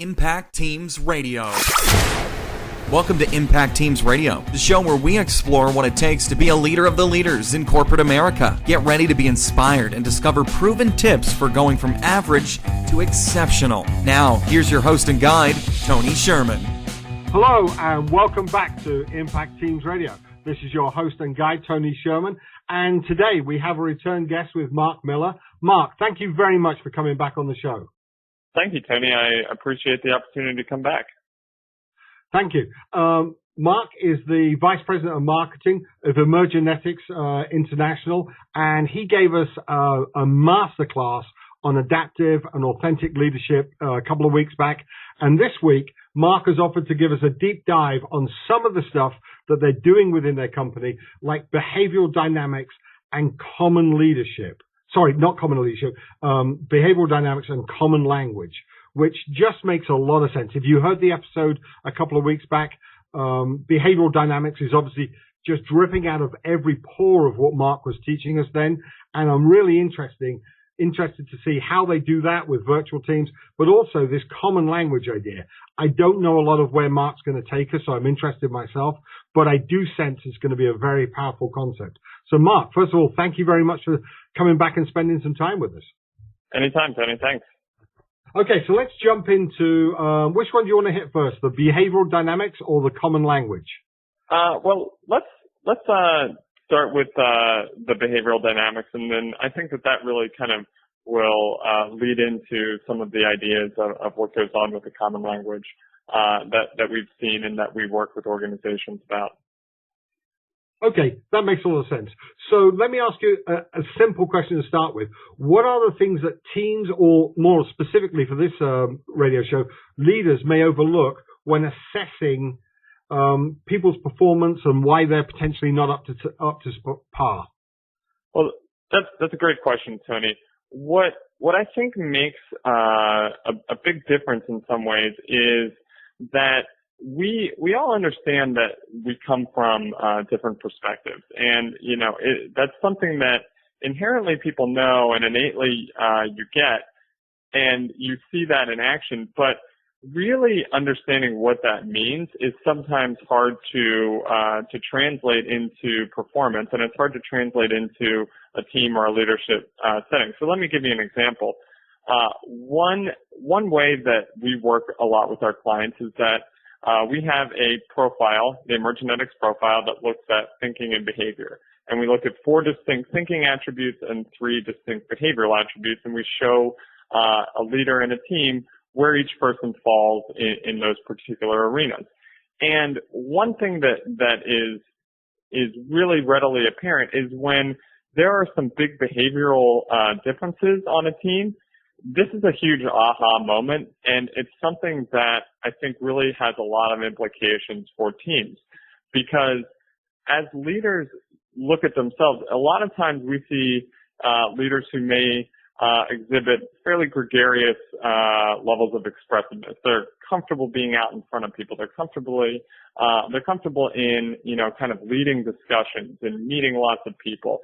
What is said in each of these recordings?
Impact Teams Radio. Welcome to Impact Teams Radio, the show where we explore what it takes to be a leader of the leaders in corporate America. Get ready to be inspired and discover proven tips for going from average to exceptional. Now, here's your host and guide, Tony Sherman. Hello, and welcome back to Impact Teams Radio. This is your host and guide, Tony Sherman, and today we have a return guest with Mark Miller. Mark, thank you very much for coming back on the show. Thank you, Tony. I appreciate the opportunity to come back. Thank you. Mark is the Vice President of Marketing of Emergenetics International, and he gave us a masterclass on adaptive and authentic leadership a couple of weeks back. And this week, Mark has offered to give us a deep dive on some of the stuff that they're doing within their company, like behavioral dynamics and common leadership. Sorry, not common leadership, behavioral dynamics and common language, which just makes a lot of sense. If you heard the episode a couple of weeks back, behavioral dynamics is obviously just dripping out of every pore of what Mark was teaching us then. And I'm really interested to see how they do that with virtual teams, but also this common language idea. I don't know a lot of where Mark's going to take us, so I'm interested myself, but I do sense it's going to be a very powerful concept. So Mark, first of all, thank you very much for coming back and spending some time with us. Anytime, Tony. Thanks. Okay, so let's jump into which one do you want to hit first, the behavioral dynamics or the common language? Well, let's start with the behavioral dynamics, and then I think that really kind of will lead into some of the ideas of what goes on with the common language that we've seen and that we work with organizations about. Okay, that makes a lot of sense. So let me ask you a simple question to start with. What are the things that teams, or more specifically for this radio show, leaders may overlook when assessing people's performance and why they're potentially not up to par? Well, that's a great question, Tony. What I think makes a big difference in some ways is that we all understand that we come from different perspectives, and that's something that inherently people know and innately you get, and you see that in action. But really understanding what that means is sometimes hard to translate into performance, and it's hard to translate into a team or a leadership setting. So let me give you an example. One way that we work a lot with our clients is that we have a profile, the Emergenetics profile, that looks at thinking and behavior. And we look at 4 distinct thinking attributes and 3 distinct behavioral attributes, and we show a leader and a team where each person falls in those particular arenas. And one thing that is really readily apparent is when there are some big behavioral differences on a team. This is a huge aha moment, and it's something that I think really has a lot of implications for teams, because as leaders look at themselves, a lot of times we see leaders who may exhibit fairly gregarious levels of expressiveness. They're comfortable being out in front of people. They're comfortable in kind of leading discussions and meeting lots of people.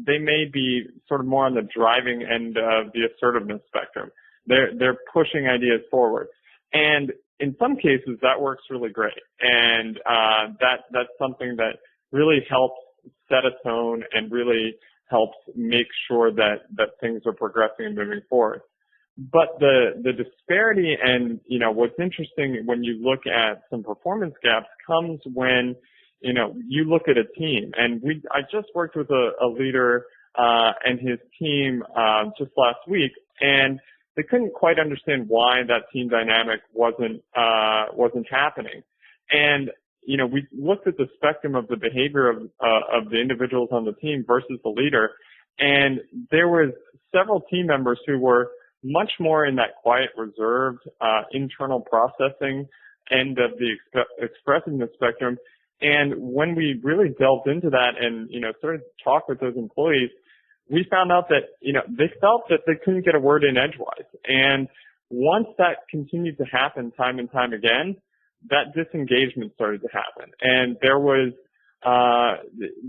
They may be sort of more on the driving end of the assertiveness spectrum. They're pushing ideas forward, and in some cases that works really great. And that's something that really helps set a tone and really helps make sure that things are progressing and moving forward. But the disparity and what's interesting when you look at some performance gaps comes when you look at a team, and I just worked with a leader and his team just last week, and they couldn't quite understand why that team dynamic wasn't happening. And we looked at the spectrum of the behavior of the individuals on the team versus the leader, and there was several team members who were much more in that quiet, reserved, internal processing end of the expressiveness spectrum. And when we really delved into that and, started to talk with those employees, we found out that, they felt that they couldn't get a word in edgewise. And once that continued to happen time and time again, that disengagement started to happen. And there was,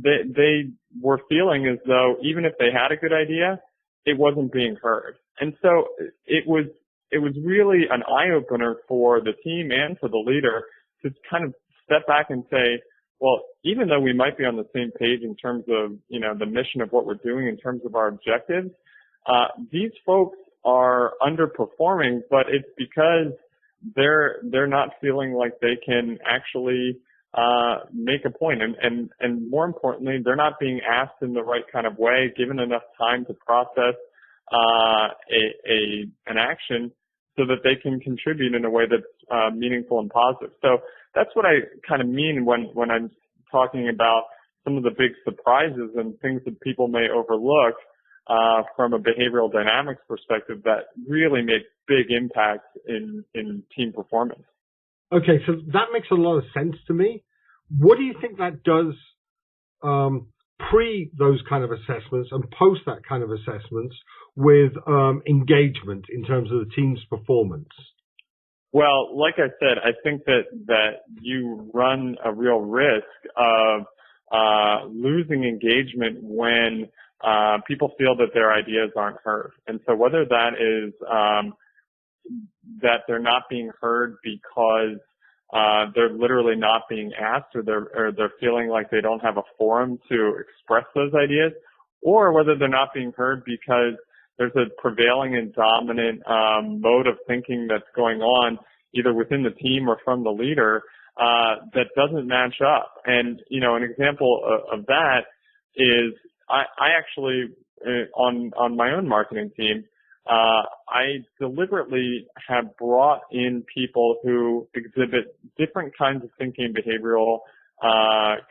they were feeling as though even if they had a good idea, it wasn't being heard. And so it was it was really an eye-opener for the team and for the leader to kind of step back and say, well, even though we might be on the same page in terms of, the mission of what we're doing in terms of our objectives, these folks are underperforming, but it's because they're not feeling like they can actually make a point, and more importantly, they're not being asked in the right kind of way, given enough time to process an action so that they can contribute in a way that's meaningful and positive. So that's what I kind of mean when I'm talking about some of the big surprises and things that people may overlook from a behavioral dynamics perspective that really make big impacts in team performance. Okay, so that makes a lot of sense to me. What do you think that does pre those kind of assessments and post that kind of assessments with engagement in terms of the team's performance? Well, like I said, I think that you run a real risk of losing engagement when people feel that their ideas aren't heard. And so whether that is that they're not being heard because they're literally not being asked, or they're feeling like they don't have a forum to express those ideas, or whether they're not being heard because there's a prevailing and dominant mode of thinking that's going on either within the team or from the leader that doesn't match up. And, an example of that is I actually, on my own marketing team, I deliberately have brought in people who exhibit different kinds of thinking behavioral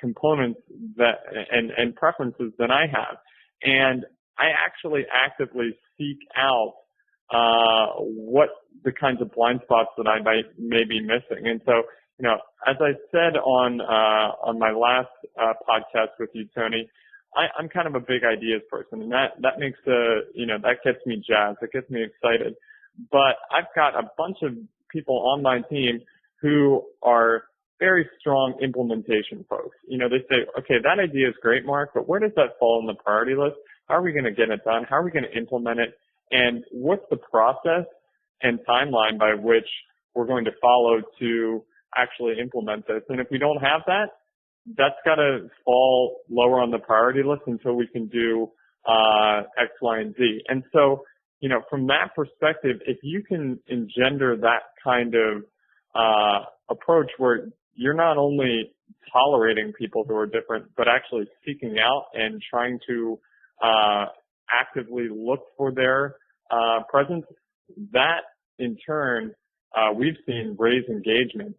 components and preferences than I have. And I actually actively seek out what the kinds of blind spots that I may be missing. And so, as I said on my last podcast with you, Tony, I'm kind of a big ideas person, and that makes that gets me jazzed. It gets me excited. But I've got a bunch of people on my team who are very strong implementation folks. They say, okay, that idea is great, Mark, but where does that fall on the priority list? How are we going to get it done? How are we going to implement it? And what's the process and timeline by which we're going to follow to actually implement this? And if we don't have that, that's got to fall lower on the priority list until we can do X, Y, and Z. And so, from that perspective, if you can engender that kind of approach where you're not only tolerating people who are different, but actually seeking out and trying to actively look for their presence, that in turn we've seen raise engagement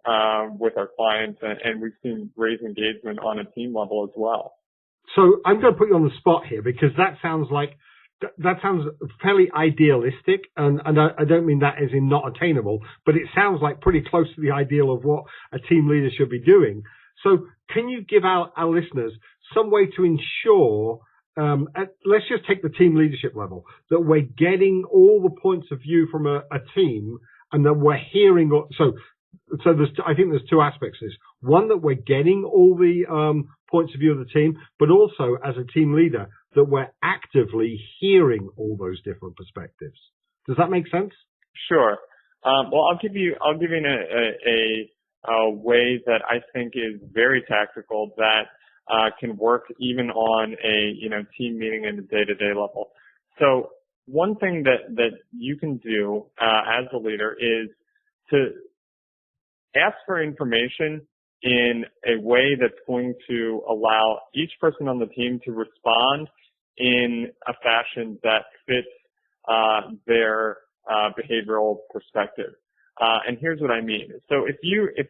with our clients, and we've seen raise engagement on a team level as well. So I'm going to put you on the spot here because that sounds fairly idealistic, and I don't mean that as in not attainable, but it sounds like pretty close to the ideal of what a team leader should be doing. So can you give our listeners some way to ensure, let's just take the team leadership level, that we're getting all the points of view from a team, and that we're hearing, so I think there's two aspects to this. One, that we're getting all the points of view of the team, but also as a team leader, that we're actively hearing all those different perspectives. Does that make sense? Sure. Well, I'll give you a way that I think is very tactical that can work even on a team meeting in the day-to-day level. So one thing that you can do as a leader is to ask for information in a way that's going to allow each person on the team to respond in a fashion that fits their behavioral perspective. And here's what I mean. So if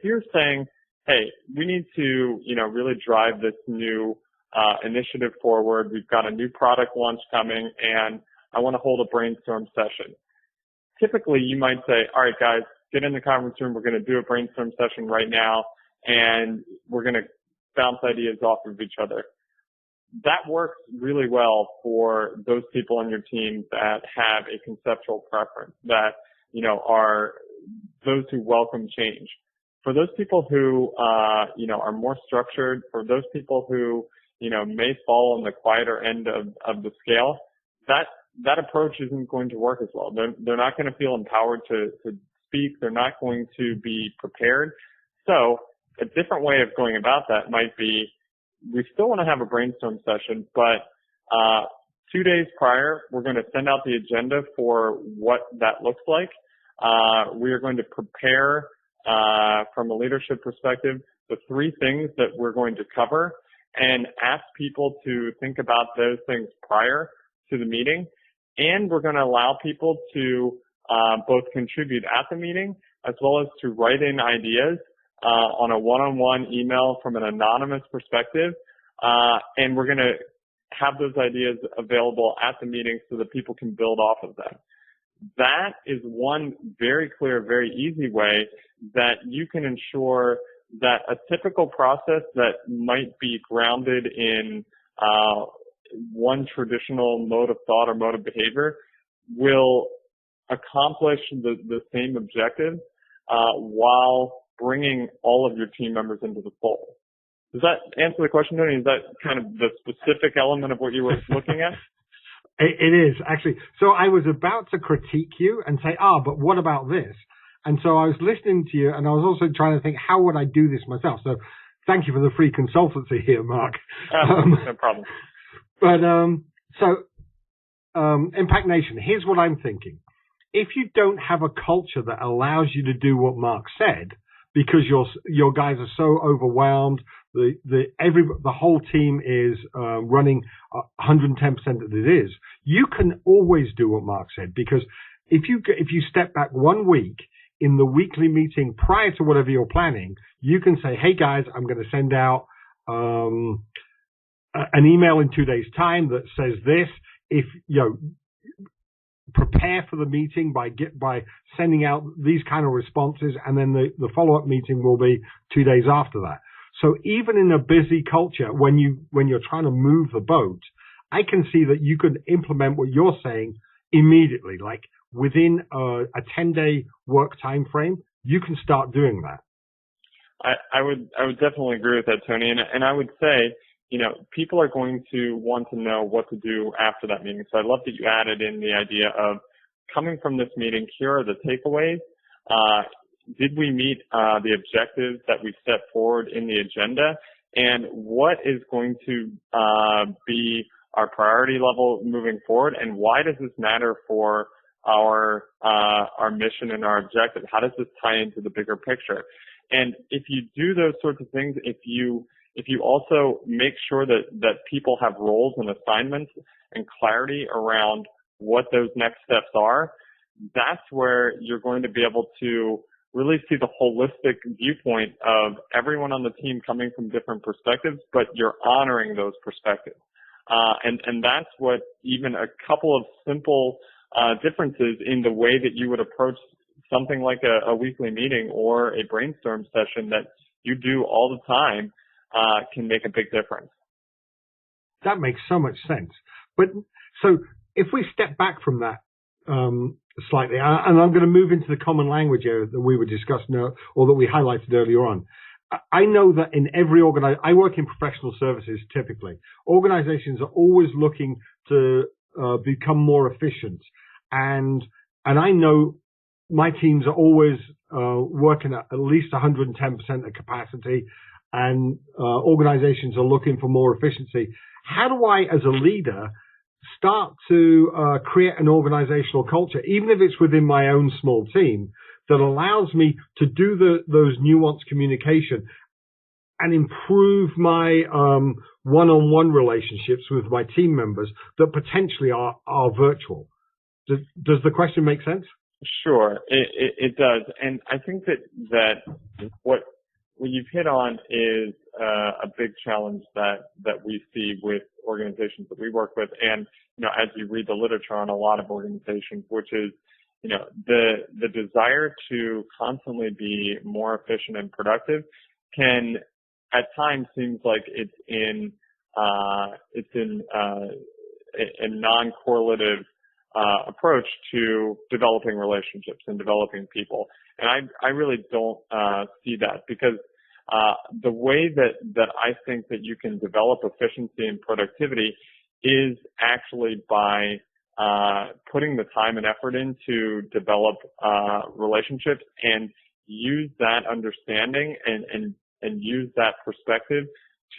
you're saying, hey, we need to really drive this new initiative forward. We've got a new product launch coming, and I want to hold a brainstorm session. Typically, you might say, all right, guys, get in the conference room. We're going to do a brainstorm session right now, and we're going to bounce ideas off of each other. That works really well for those people on your team that have a conceptual preference, that, are those who welcome change. For those people who, are more structured, for those people who, may fall on the quieter end of the scale, that that approach isn't going to work as well. They're not going to feel empowered to speak. They're not going to be prepared. So a different way of going about that might be, we still want to have a brainstorm session, but 2 days prior, we're going to send out the agenda for what that looks like. We are going to prepare from a leadership perspective the 3 things that we're going to cover and ask people to think about those things prior to the meeting. And we're going to allow people to both contribute at the meeting as well as to write in ideas on a one-on-one email from an anonymous perspective. And we're going to have those ideas available at the meeting so that people can build off of them. That is one very clear, very easy way that you can ensure that a typical process that might be grounded in one traditional mode of thought or mode of behavior will accomplish the same objective while bringing all of your team members into the fold. Does that answer the question, Tony? Is that kind of the specific element of what you were looking at? It is, actually. So I was about to critique you and say, but what about this? And so I was listening to you, and I was also trying to think, how would I do this myself? So thank you for the free consultancy here, Mark. No problem. But Impact Nation, here's what I'm thinking. If you don't have a culture that allows you to do what Mark said, because your guys are so overwhelmed, the whole team is running 110% that it is, you can always do what Mark said, because if you step back 1 week in the weekly meeting prior to whatever you're planning, you can say, hey guys, I'm going to send out an email in 2 days' time that says this. If prepare for the meeting by sending out these kind of responses, and then the follow-up meeting will be 2 days after that. So even in a busy culture, when you're trying to move the boat, I can see that you could implement what you're saying immediately, like within a 10-day work time frame, you can start doing that. I would definitely agree with that, Tony, and I would say, people are going to want to know what to do after that meeting. So I love that you added in the idea of coming from this meeting, here are the takeaways. Did we meet the objectives that we set forward in the agenda? And what is going to be our priority level moving forward? And why does this matter for our mission and our objective? How does this tie into the bigger picture? And if you do those sorts of things, if you also make sure that people have roles and assignments and clarity around what those next steps are, that's where you're going to be able to really see the holistic viewpoint of everyone on the team coming from different perspectives, but you're honoring those perspectives. And that's what even a couple of simple differences in the way that you would approach something like a weekly meeting or a brainstorm session that you do all the time can make a big difference. That makes so much sense. But so if we step back from that slightly, and I'm going to move into the common language area that we were discussing or that we highlighted earlier on. I know that in every I work in professional services typically. Organizations are always looking to become more efficient. And I know my teams are always working at least 110% of capacity, and organizations are looking for more efficiency. How do I, as a leader, start to create an organizational culture, even if it's within my own small team, that allows me to do those nuanced communication and improve my one-on-one relationships with my team members that potentially are virtual? Does the question make sense? Sure, it does. And I think that what you've hit on is a big challenge that we see with organizations that we work with, and as you read the literature on a lot of organizations, which is the desire to constantly be more efficient and productive can at times seems like it's in a non-correlative approach to developing relationships and developing people. And I really don't see that, because the way that I think that you can develop efficiency and productivity is actually by putting the time and effort in to develop relationships and use that understanding and use that perspective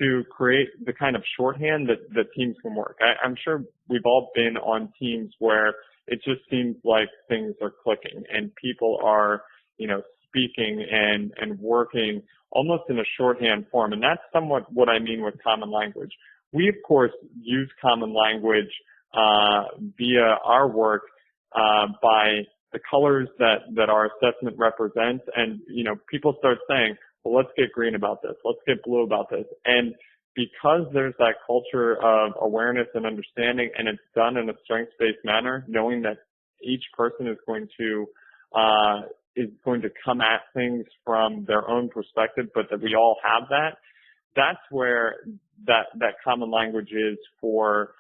to create the kind of shorthand that teams can work. I'm sure we've all been on teams where it just seems like things are clicking and people are, speaking and working almost in a shorthand form. And that's somewhat what I mean with common language. We, of course, use common language via our work by the colors that our assessment represents. And, people start saying, well, let's get green about this. Let's get blue about this. And because there's that culture of awareness and understanding, and it's done in a strengths-based manner, knowing that each person is going to come at things from their own perspective, but that we all have that. That's where that common language is for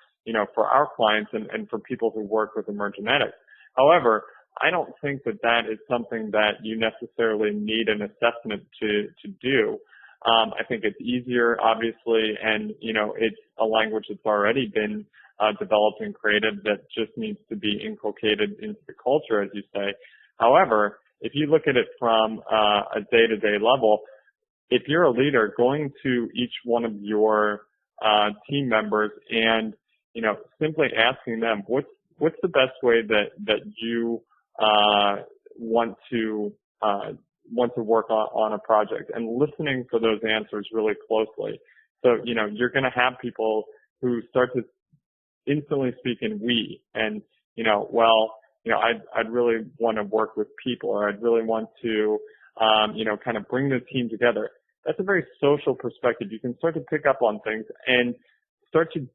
our clients and for people who work with emergenetics. However, I don't think that is something that you necessarily need an assessment to do. I think it's easier, obviously, and, it's a language that's already been developed and created that just needs to be inculcated into the culture, as you say. However, if you look at it from a day-to-day level, if you're a leader, going to each one of your team members and, simply asking them, what's the best way that you want to work on a project, and listening for those answers really closely. So, you're going to have people who start to instantly speak in we, and, I'd really want to work with people, or I'd really want to, kind of bring the team together. That's a very social perspective. You can start to pick up on things and start to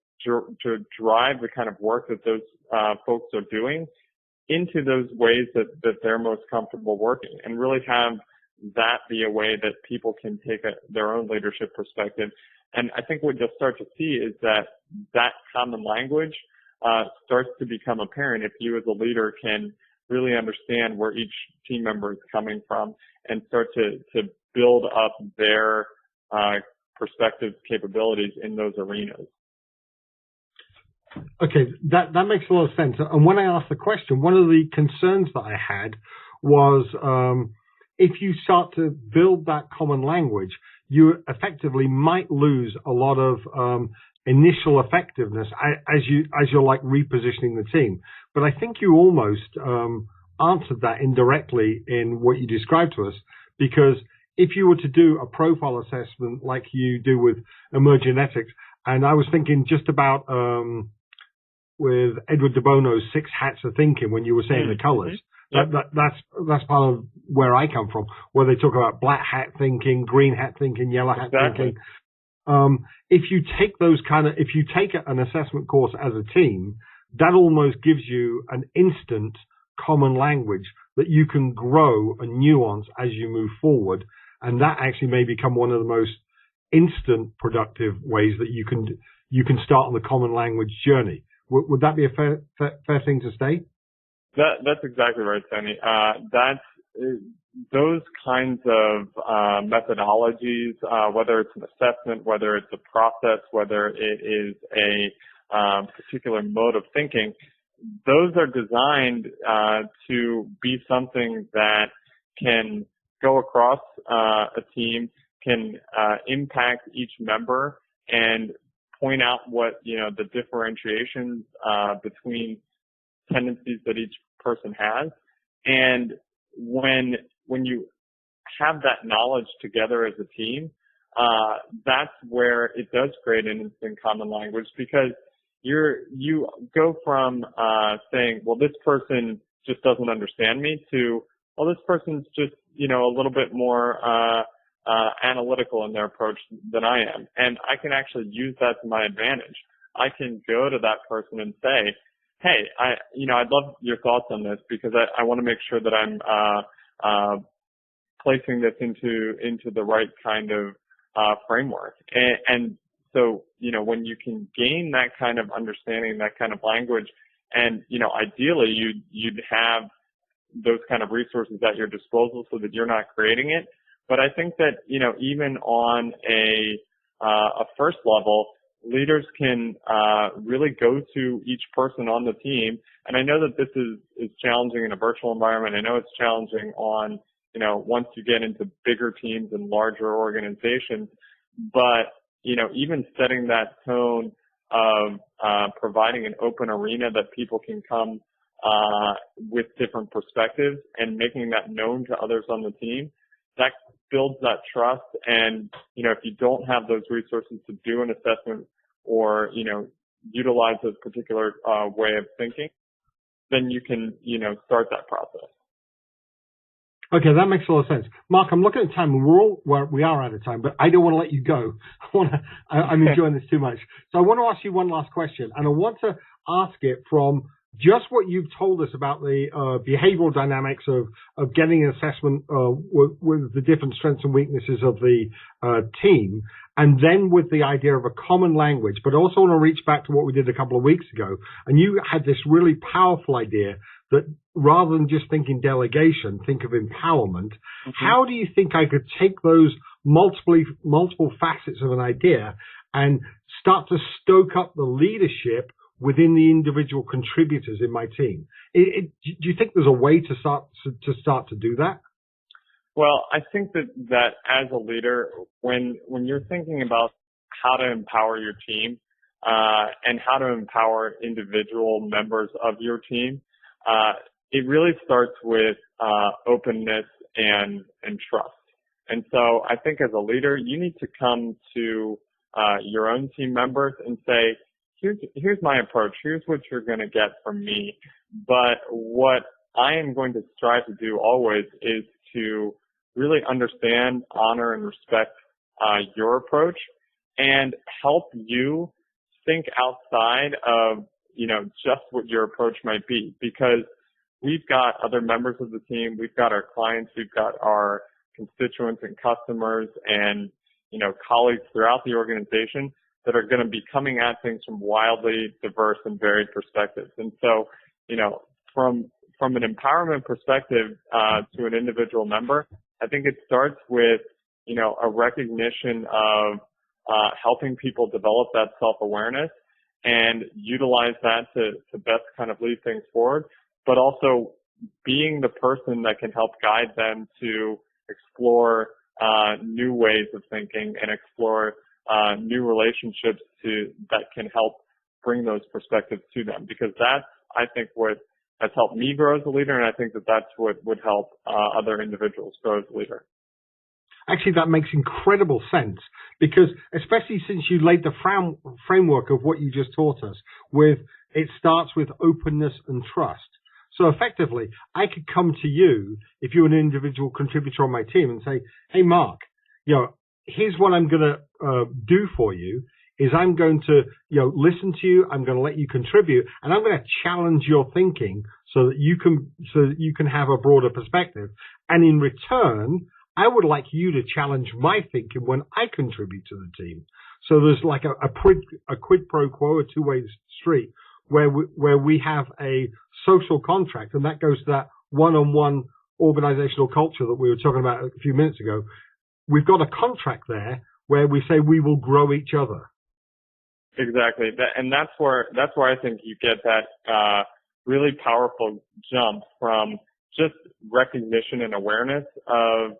drive the kind of work that those folks are doing into those ways that they're most comfortable working, and really have that be a way that people can take their own leadership perspective. And I think what you'll start to see is that common language starts to become apparent if you as a leader can really understand where each team member is coming from and start to build up their perspective capabilities in those arenas. Okay, that makes a lot of sense. And when I asked the question, one of the concerns that I had was if you start to build that common language, you effectively might lose a lot of initial effectiveness as you're like repositioning the team. But I think you almost answered that indirectly in what you described to us, because if you were to do a profile assessment like you do with emergenetics, and I was thinking just about with Edward de Bono's 6 Hats of Thinking when you were saying the colors. Yep. That's part of where I come from, where they talk about black hat thinking, green hat thinking, yellow hat thinking. If you take if you take an assessment course as a team, that almost gives you an instant common language that you can grow and nuance as you move forward. And that actually may become one of the most instant productive ways that you can start on the common language journey. Would that be a fair thing to say? That's exactly right, Tony. Those kinds of methodologies, whether it's an assessment, whether it's a process, whether it is a particular mode of thinking, those are designed to be something that can go across a team, can impact each member, and point out what the differentiations between tendencies that each person has. And when you have that knowledge together as a team, that's where it does create an instant common language, because you go from saying, well, this person just doesn't understand me, to, well, this person's just a little bit more analytical in their approach than I am, and I can actually use that to my advantage. I can go to that person and say, hey, I'd love your thoughts on this, because I want to make sure that I'm placing this into the right kind of framework. And so, when you can gain that kind of understanding, that kind of language, and, ideally you'd have those kind of resources at your disposal so that you're not creating it. But I think that, even on a first level, leaders can really go to each person on the team. And I know that this is challenging in a virtual environment. I know it's challenging on, once you get into bigger teams and larger organizations. But, even setting that tone of providing an open arena that people can come with different perspectives and making that known to others on the team, that builds that trust. And, if you don't have those resources to do an assessment or, utilize this particular way of thinking, then you can, start that process. Okay, that makes a lot of sense. Mark, I'm looking at time, and we are out of time, but I don't want to let you go. I'm enjoying this too much. So I want to ask you one last question, and I want to ask it from just what you've told us about the behavioral dynamics of getting an assessment with the different strengths and weaknesses of the team, and then with the idea of a common language. But I also want to reach back to what we did a couple of weeks ago, and you had this really powerful idea that rather than just thinking delegation, think of empowerment. Mm-hmm. How do you think I could take those multiple facets of an idea and start to stoke up the leadership within the individual contributors in my team? Do you think there's a way to start to do that? Well, I think that as a leader, when you're thinking about how to empower your team and how to empower individual members of your team, it really starts with openness and trust. And so I think as a leader, you need to come to your own team members and say, here's my approach. Here's what you're going to get from me. But what I am going to strive to do always is to really understand, honor, and respect your approach and help you think outside of, just what your approach might be. Because we've got other members of the team, we've got our clients, we've got our constituents and customers and, colleagues throughout the organization that are going to be coming at things from wildly diverse and varied perspectives. And so, from an empowerment perspective to an individual member, I think it starts with, a recognition of helping people develop that self-awareness and utilize that to best kind of lead things forward, but also being the person that can help guide them to explore new ways of thinking and explore new relationships that can help bring those perspectives to them. Because that's, I think, what has helped me grow as a leader, and I think that's what would help other individuals grow as a leader. Actually, that makes incredible sense, because especially since you laid the framework of what you just taught us, with it starts with openness and trust. So effectively, I could come to you, if you're an individual contributor on my team, and say, hey, Mark, here's what I'm going to do for you, is I'm going to, listen to you, I'm going to let you contribute, and I'm going to challenge your thinking so that you can have a broader perspective. And in return, I would like you to challenge my thinking when I contribute to the team. So there's like a quid pro quo, a two-way street, where we have a social contract, and that goes to that one-on-one organizational culture that we were talking about a few minutes ago. We've got a contract there where we say we will grow each other. Exactly, and that's where I think you get that really powerful jump from just recognition and awareness of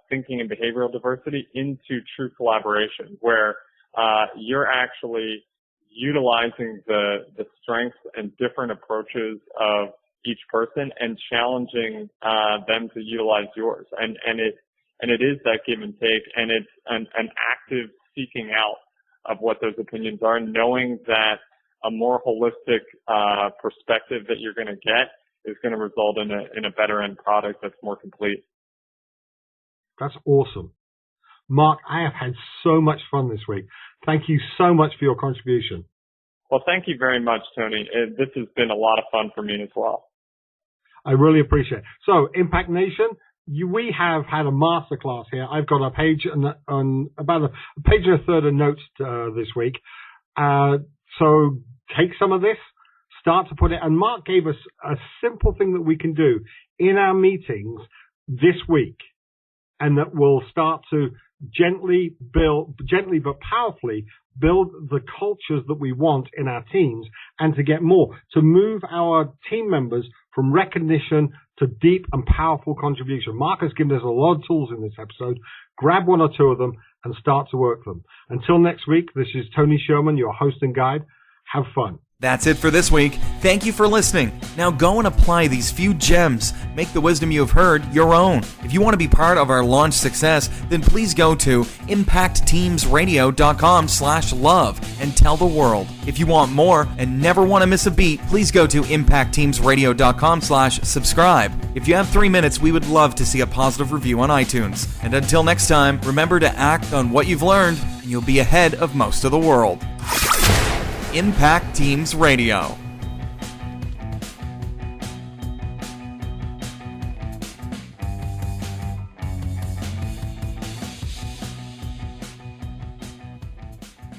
thinking and behavioral diversity into true collaboration, where you're actually utilizing the strengths and different approaches of each person and challenging them to utilize yours. And it is that give and take, and it's an active seeking out of what those opinions are, knowing that a more holistic perspective that you're going to get is going to result in a better end product that's more complete. That's awesome. Mark, I have had so much fun this week. Thank you so much for your contribution. Well, thank you very much, Tony. This has been a lot of fun for me as well. I really appreciate it. So, Impact Nation, we have had a masterclass here. I've got a page and about a page and a third of notes this week. So take some of this, start to put it. And Mark gave us a simple thing that we can do in our meetings this week, and that will start to gently but powerfully build the cultures that we want in our teams, and to get more, to move our team members from recognition to deep and powerful contribution. Mark has given us a lot of tools in this episode. Grab one or two of them and start to work them. Until next week, this is Tony Sherman, your host and guide. Have fun. That's it for this week. Thank you for listening. Now go and apply these few gems. Make the wisdom you have heard your own. If you want to be part of our launch success, then please go to impactteamsradio.com/love and tell the world. If you want more and never want to miss a beat, please go to impactteamsradio.com/subscribe. If you have 3 minutes, we would love to see a positive review on iTunes. And until next time, remember to act on what you've learned, and you'll be ahead of most of the world. Impact Teams Radio.